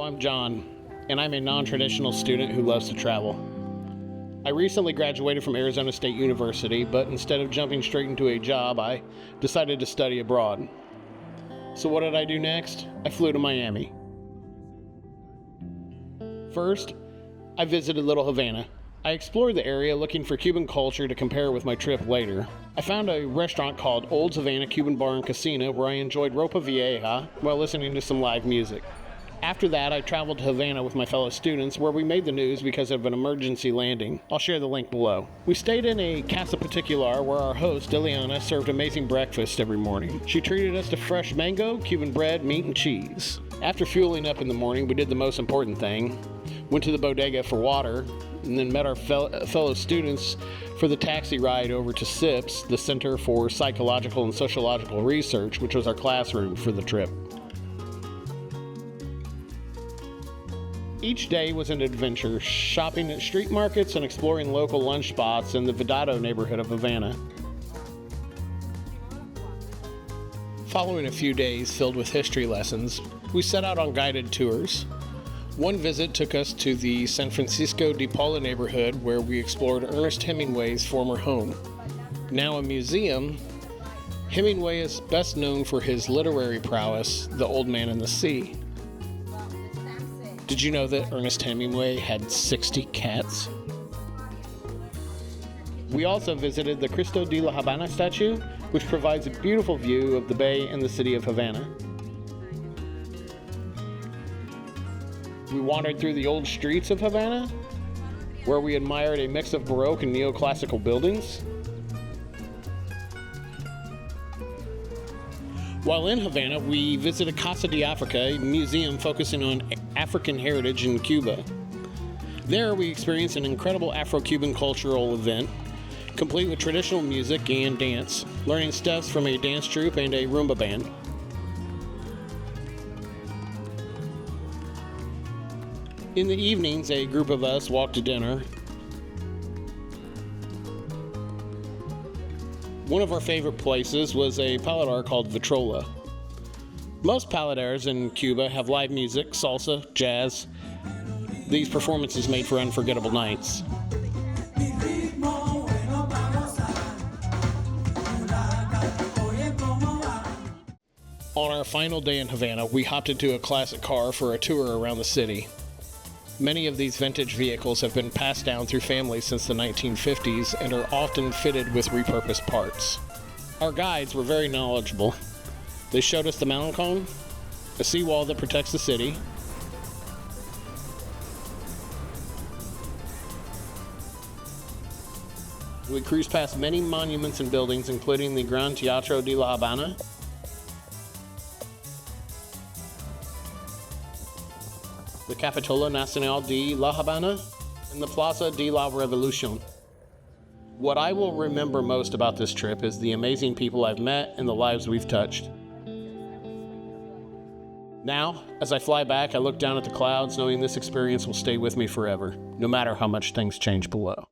I'm John, and I'm a non-traditional student who loves to travel. I recently graduated from Arizona State University, but instead of jumping straight into a job, I decided to study abroad. So what did I do next? I flew to Miami. First, I visited Little Havana. I explored the area looking for Cuban culture to compare with my trip later. I found a restaurant called Old Havana Cuban Bar and Casino where I enjoyed ropa vieja while listening to some live music. After that, I traveled to Havana with my fellow students where we made the news because of an emergency landing. I'll share the link below. We stayed in a casa particular where our host, Ileana, served amazing breakfast every morning. She treated us to fresh mango, Cuban bread, meat, and cheese. After fueling up in the morning, we did the most important thing. Went to the bodega for water, and then met our fellow students for the taxi ride over to CIPS, the Center for Psychological and Sociological Research, which was our classroom for the trip. Each day was an adventure, shopping at street markets and exploring local lunch spots in the Vidado neighborhood of Havana. Following a few days filled with history lessons, we set out on guided tours. One visit took us to the San Francisco de Paula neighborhood where we explored Ernest Hemingway's former home. Now a museum, Hemingway is best known for his literary prowess, The Old Man and the Sea. Did you know that Ernest Hemingway had 60 cats? We also visited the Cristo de la Habana statue, which provides a beautiful view of the bay and the city of Havana. We wandered through the old streets of Havana, where we admired a mix of Baroque and neoclassical buildings. While in Havana, we visited Casa de Africa, a museum focusing on African heritage in Cuba. There, we experienced an incredible Afro-Cuban cultural event, complete with traditional music and dance, learning steps from a dance troupe and a rumba band. In the evenings, a group of us walked to dinner. One of our favorite places was a paladar called Vitrola. Most paladars in Cuba have live music, salsa, jazz. These performances made for unforgettable nights. On our final day in Havana, we hopped into a classic car for a tour around the city. Many of these vintage vehicles have been passed down through families since the 1950s and are often fitted with repurposed parts. Our guides were very knowledgeable. They showed us the mountain cone, a seawall that protects the city, we cruised past many monuments and buildings, including the Gran Teatro de la Habana, the Capitola Nacional de La Habana, and the Plaza de la Revolucion. What I will remember most about this trip is the amazing people I've met and the lives we've touched. Now, as I fly back, I look down at the clouds knowing this experience will stay with me forever, no matter how much things change below.